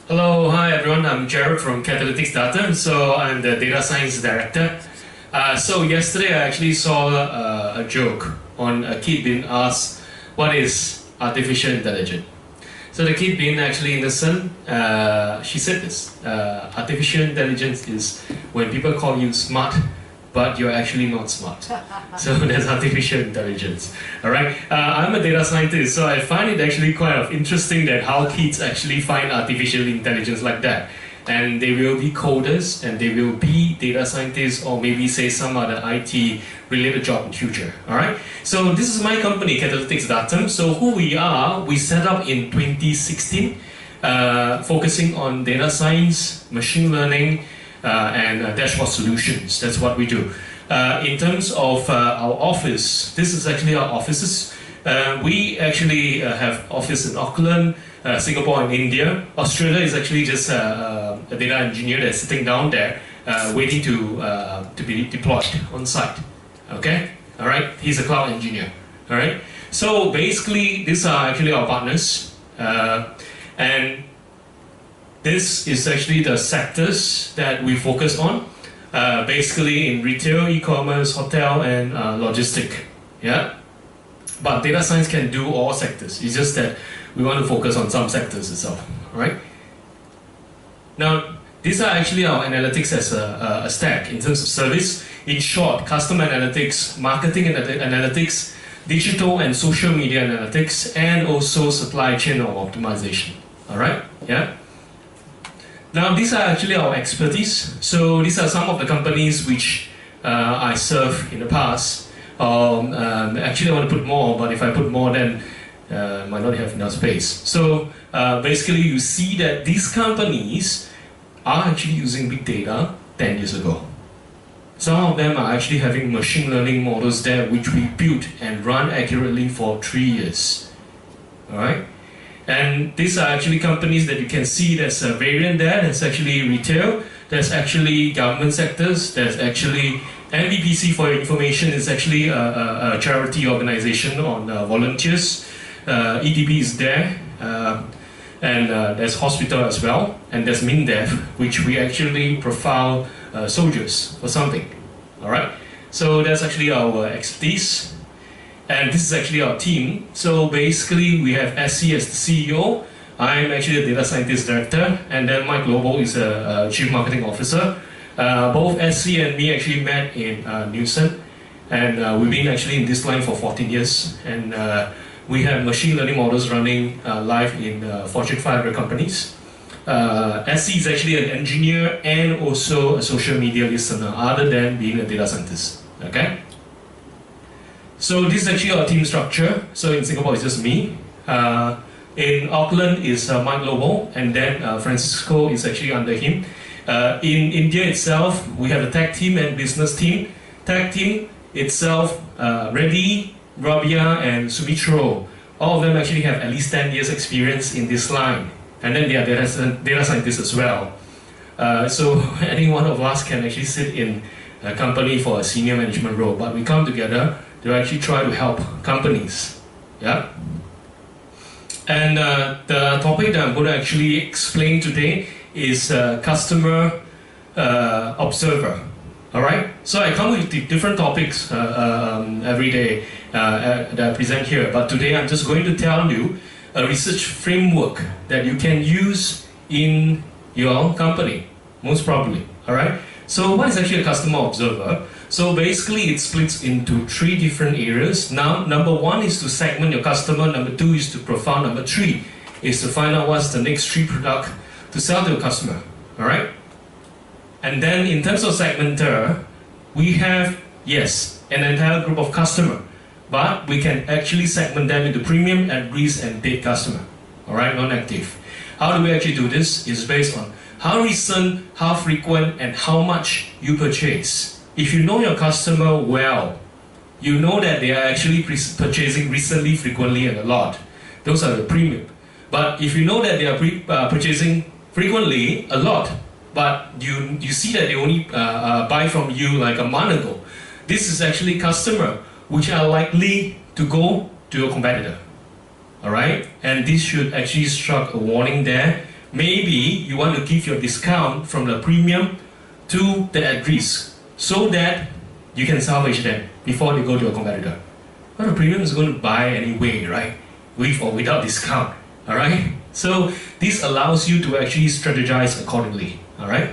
Hello, hi everyone. I'm Jarrod from Scci.sg. So I'm the data science director. So yesterday I actually saw a joke on a kid being asked, "What is artificial intelligence?" So the kid being actually innocent, she said this: "Artificial intelligence is when people call you smart, but you're actually not smart." So that's artificial intelligence. All right. I'm a data scientist, so I find it actually quite interesting that how kids actually find artificial intelligence like that, and they will be coders and they will be data scientists or maybe say some other IT related job in future. All right. So this is my company, Scci.sg. So who we are, we set up in 2016, focusing on data science, machine learning, and dashboard solutions. That's what we do. In terms of our office, this is actually our offices. We actually have office in Auckland, Singapore and India. Australia is actually just a data engineer that's sitting down there waiting to be deployed on site. Okay? All right? He's a cloud engineer. All right? So basically, these are actually our partners. And this is actually the sectors that we focus on, basically in retail, e-commerce, hotel, and logistic. Yeah, but data science can do all sectors. It's just that we want to focus on some sectors itself. Right? Now, these are actually our analytics as a stack in terms of service. In short, customer analytics, marketing analytics, digital and social media analytics, and also supply chain or optimization. All right? Yeah. Now, these are actually our expertise. So these are some of the companies which I served in the past. Actually, I want to put more, but if I put more, then I might not have enough space. So basically, you see that these companies are actually using big data 10 years ago. Some of them are actually having machine learning models there, which we built and run accurately for 3 years. All right? And these are actually companies that you can see there's a variant there, there's actually retail, there's actually government sectors, there's actually MVPC for your information is actually a charity organization on volunteers. EDB is there, and there's hospital as well, and there's MINDEF, which we actually profile soldiers or something. All right, so that's actually our expertise. And this is actually our team. So basically, we have Scci as the CEO. I'm actually a data scientist director, and then Mike Global is a chief marketing officer. Both Scci and me actually met in Newson, and we've been actually in this line for 14 years. And we have machine learning models running live in Fortune 500 companies. Scci is actually an engineer and also a social media listener, other than being a data scientist. Okay. So this is actually our team structure. So in Singapore, it's just me. In Auckland is Mike Global, and then Francisco is actually under him. In India itself, we have the tech team and business team. Tech team itself, Reddy, Rabia, and Sumitro. All of them actually have at least 10 years experience in this line. And then they are data scientists as well. So any one of us can actually sit in a company for a senior management role, but we come together to actually try to help companies. Yeah. And the topic that I'm going to actually explain today is customer observer. All right. So I come with different topics every day that I present here, but today I'm just going to tell you a research framework that you can use in your company, most probably. All right. So what is actually a customer observer? So basically it splits into 3 different areas. Now, number 1 is to segment your customer, number 2 is to profile, number 3 is to find out what's the next 3 product to sell to your customer. All right? And then in terms of segmenter, we have, yes, an entire group of customer, but we can actually segment them into premium, at risk, and paid customer. All right, non-active. How do we actually do this? It's based on how recent, how frequent, and how much you purchase. If you know your customer well, you know that they are actually purchasing recently, frequently, and a lot. Those are the premium. But if you know that they are purchasing frequently, a lot, but you see that they only buy from you like a month ago, this is actually customer which are likely to go to your competitor. All right, and this should actually struck a warning there maybe you want to give your discount from the premium to the at risk so that you can salvage them before they go to a competitor. Well, the premium is going to buy anyway, right? With or without discount, all right? So this allows you to actually strategize accordingly, all right?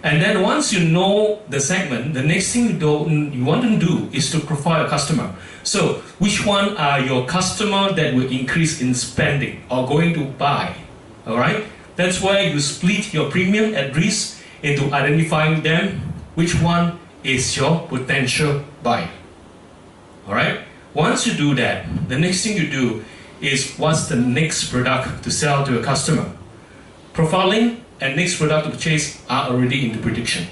And then once you know the segment, the next thing you want to do is to profile a customer. So which one are your customer that will increase in spending or going to buy, all right? That's why you split your premium at risk into identifying them, which one is your potential buyer, all right? Once you do that, the next thing you do is what's the next product to sell to a customer. Profiling and next product to purchase are already in the prediction.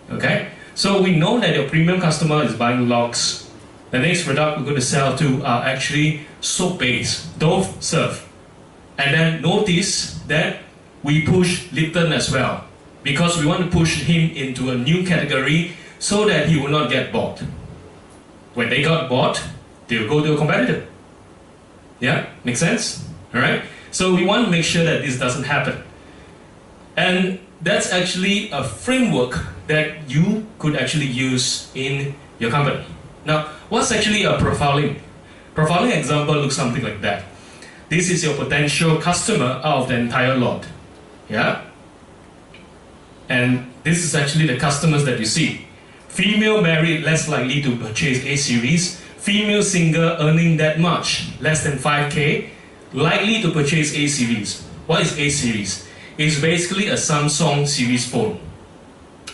Okay? So we know that your premium customer is buying logs. The next product we're going to sell to are actually soap-based, Dove Surf. And then notice that we push Lipton as well, because we want to push him into a new category so that he will not get bought. When they got bought, they'll go to a competitor. Yeah? Make sense? Alright? So we want to make sure that this doesn't happen. And that's actually a framework that you could actually use in your company. Now, what's actually a profiling? Profiling example looks something like that. This is your potential customer out of the entire lot. Yeah? And this is actually the customers that you see. Female married, less likely to purchase A series. Female single earning that much, less than 5K, likely to purchase A series. What is A series? It's basically a Samsung series phone.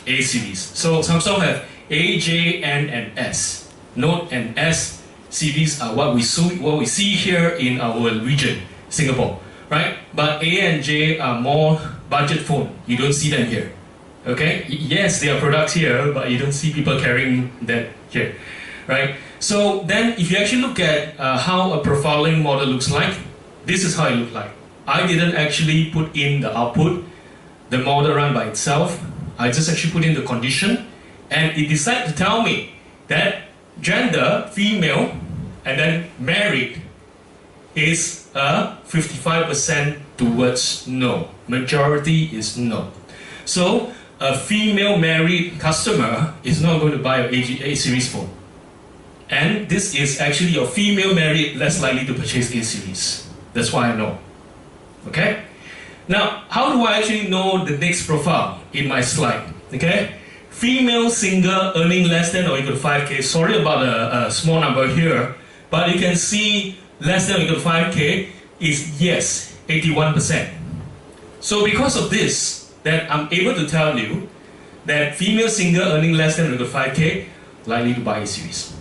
A series. So Samsung have A, J, N, and S. Note and S series are what we see here in our region, Singapore, right? But A and J are more budget phone. You don't see them here. Okay? Yes, there are products here, but you don't see people carrying that here, right? So then, if you actually look at how a profiling model looks like, this is how it looks like. I didn't actually put in the output, the model run by itself. I just actually put in the condition, and it decided to tell me that gender, female, and then married is 55% towards no. Majority is no. So a female married customer is not going to buy an A series phone. And this is actually your female married less likely to purchase A series. That's why I know. Okay? Now, how do I actually know the next profile in my slide? Okay? Female single earning less than or equal to 5K. Sorry about a small number here, but you can see less than or equal to 5K is yes, 81%. So because of this, that I'm able to tell you that female single earning less than or equal to 5K likely to buy A series.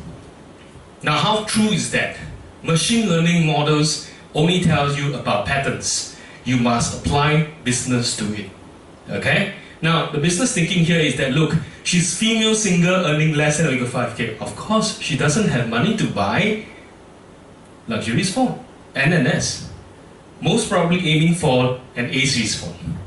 Now, how true is that? Machine learning models only tells you about patterns. You must apply business to it. Okay? Now, the business thinking here is that, look, she's female single earning less than or equal to 5K. Of course, she doesn't have money to buy luxurious phone, NNS. Most probably aiming for an A series phone.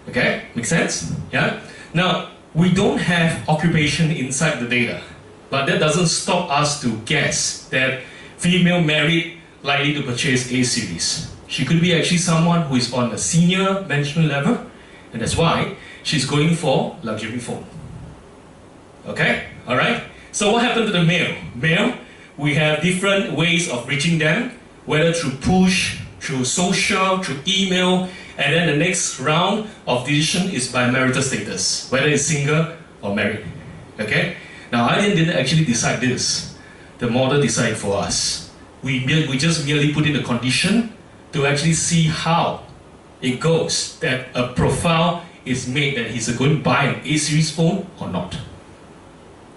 Okay? Make sense? Yeah? Now, we don't have occupation inside the data, but that doesn't stop us to guess that female married likely to purchase A series. She could be actually someone who is on a senior management level, and that's why she's going for luxury phone. Okay? Alright? So what happened to the male? Male, we have different ways of reaching them, whether through push, through social, through email, and then the next round of decision is by marital status, whether it's single or married. Okay? Now, I didn't actually decide this. The model decided for us. We just merely put in the condition to actually see how it goes, that a profile is made that he's going to buy an A series phone or not.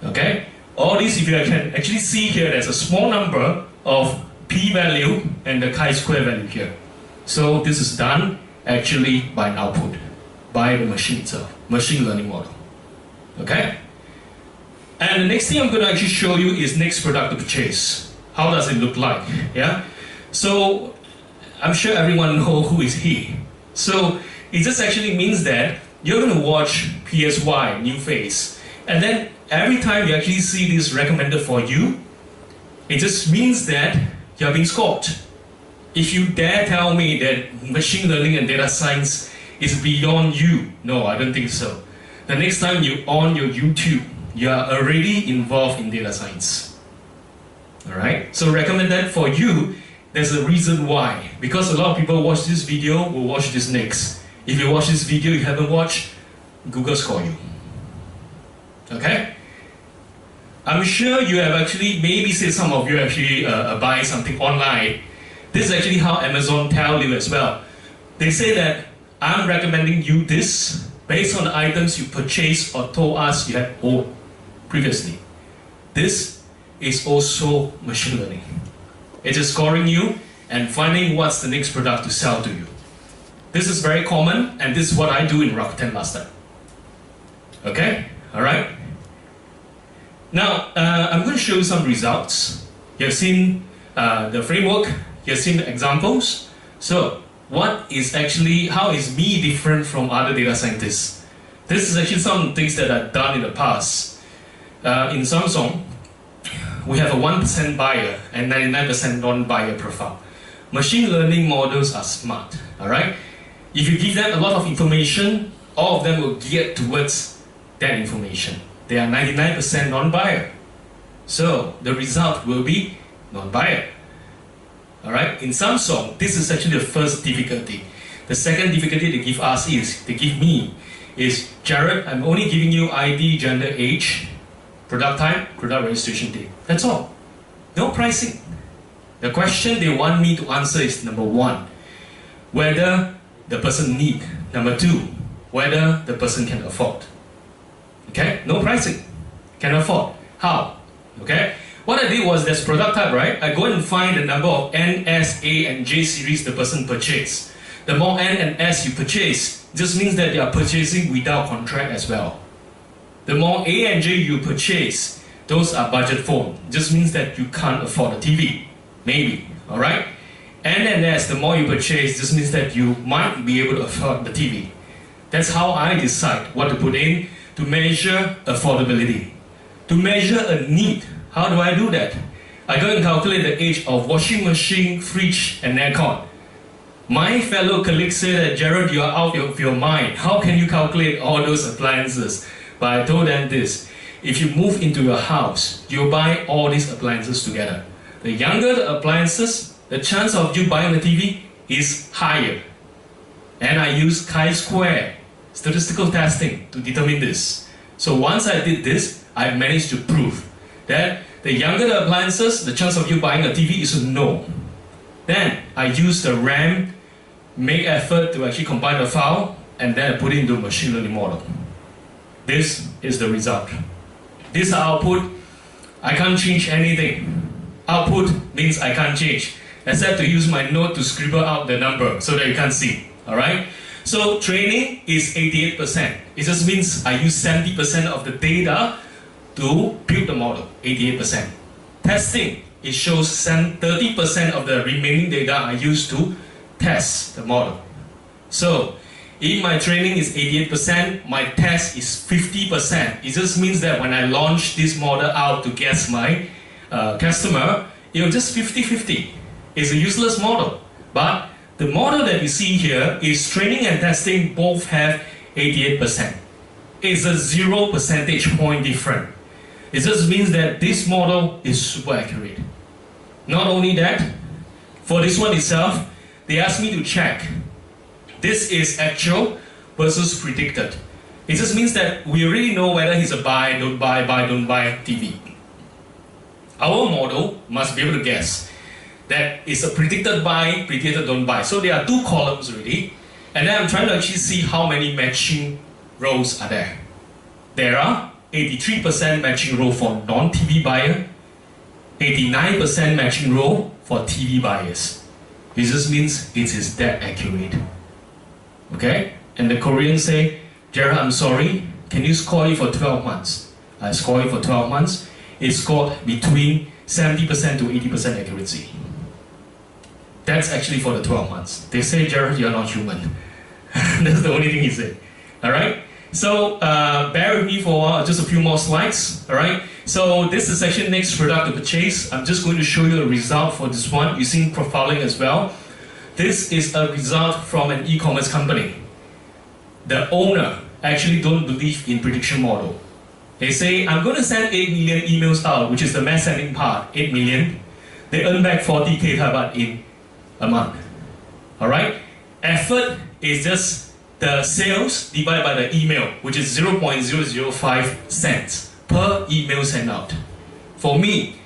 Okay? All this, if you can actually see here, there's a small number of p-value and the chi-square value here. So this is done actually by an output, by the machine itself, machine learning model. Okay? And the next thing I'm going to actually show you is next product to purchase. How does it look like? Yeah? So I'm sure everyone knows who is he. So it just actually means that you're going to watch PSY, new face, and then every time you actually see this recommended for you, it just means that you're being scored. If you dare tell me that machine learning and data science is beyond you, no, I don't think so. The next time you on your YouTube, you are already involved in data science. Alright? So recommend that for you. There's a reason why. Because a lot of people watch this video, will watch this next. If you watch this video you haven't watched, Google score you. Okay? I'm sure you have actually, maybe say some of you actually buy something online. This is actually how Amazon tell you as well. They say that I'm recommending you this based on the items you purchased or told us you had owned previously. This is also machine learning. It is scoring you and finding what's the next product to sell to you. This is very common, and this is what I do in Rakuten last time. Okay? Alright? Now, I'm going to show you some results. You have seen the framework, you have seen the examples. So, what is actually, how is me different from other data scientists? This is actually some things that I've done in the past. In Samsung, we have a 1% buyer and 99% non-buyer profile. Machine learning models are smart, alright? If you give them a lot of information, all of them will gear towards that information. They are 99% non-buyer. So, the result will be non-buyer. Alright, in Samsung, this is actually the first difficulty. The second difficulty they give us is, they give me, is, Jarrod, I'm only giving you ID, gender, age, product type, product registration date. That's all. No pricing. The question they want me to answer is number 1, whether the person need. Number 2, whether the person can afford. Okay, no pricing. Can afford. How? Okay. What I did was, there's product type, right? I go and find the number of N, S, A, and J series the person purchased. The more N and S you purchase, just means that you are purchasing without contract as well. The more A and J you purchase, those are budget phone. Just means that you can't afford a TV. Maybe. Alright? N and S, the more you purchase, just means that you might be able to afford the TV. That's how I decide what to put in to measure affordability. To measure a need. How do I do that? I go and calculate the age of washing machine, fridge, and aircon. My fellow colleagues say that, Jarrod, you are out of your mind. How can you calculate all those appliances? But I told them this. If you move into your house, you buy all these appliances together. The younger the appliances, the chance of you buying a TV is higher. And I use chi-square statistical testing to determine this. So once I did this, I managed to prove that the younger the appliances, the chance of you buying a TV is no. Then I use the RAM, make effort to actually combine the file, and then I put it into a machine learning model. This is the result. This is output. I can't change anything. Output means I can't change, except to use my note to scribble out the number so that you can't see. Alright? So training is 88%. It just means I use 70% of the data to build the model, 88%. Testing, it shows 30% of the remaining data I use to test the model. So, if my training is 88%, my test is 50%. It just means that when I launch this model out to guess my customer, it will just 50-50. It's a useless model. But the model that you see here is training and testing both have 88%. It's a 0 percentage point different. It just means that this model is super accurate. Not only that, for this one itself, they asked me to check. This is actual versus predicted. It just means that we already know whether he's a buy, don't buy, don't buy TV. Our model must be able to guess that it's a predicted buy, predicted don't buy. So there are 2 columns already, and then I'm trying to actually see how many matching rows are there. There are 83% matching row for non-TV buyer, 89% matching row for TV buyers. It just means it is that accurate. Okay? And the Koreans say, Jarrod, I'm sorry, can you score it for 12 months? I score it for 12 months. It scored between 70% to 80% accuracy. That's actually for the 12 months. They say, Jarrod, you're not human. That's the only thing he said. Alright? So bear with me for just a few more slides. Alright? So this is actually next product to purchase. I'm just going to show you a result for this one using profiling as well. This is a result from an e-commerce company. The owner actually don't believe in prediction model. They say, I'm going to send 8 million emails out, which is the mass sending part, 8 million. They earn back 40k baht in a month. Alright? Effort is just the sales divided by the email, which is 0.005 cents per email sent out. For me,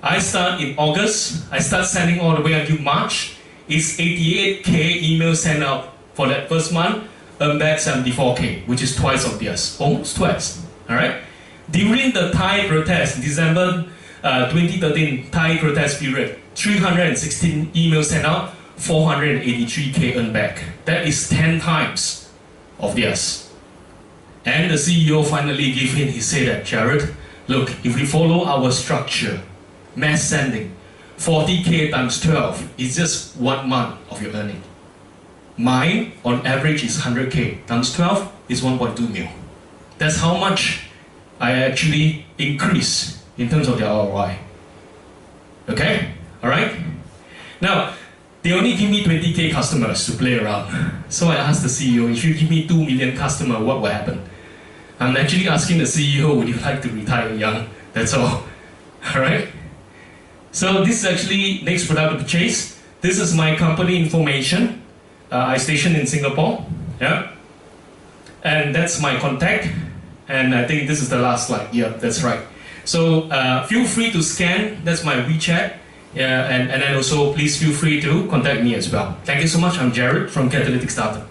I start in August, I start sending all the way until March. It's 88k emails sent out for that first month, earn back 74k, which is twice of theirs, almost twice. Alright? During the Thai protest, December 2013 Thai protest period, 316 emails sent out, 483k earned back. That is 10 times of theirs. And the CEO finally gave in, he said that, Jarrod, look, if we follow our structure, mass sending, 40k times 12 is just 1 month of your earning. Mine, on average, is 100k times 12 is 1.2 mil. That's how much I actually increase in terms of their ROI. Okay? Alright? Now, they only give me 20k customers to play around. So I asked the CEO, if you give me 2 million customers, what will happen? I'm actually asking the CEO, would you like to retire young? That's all. Alright? So this is actually next product to purchase. This is my company information. I stationed in Singapore. Yeah? And that's my contact. And I think this is the last slide. Yeah, that's right. So feel free to scan. That's my WeChat. And then also please feel free to contact me as well. Thank you so much. I'm Jarrod from Catalytic Startup.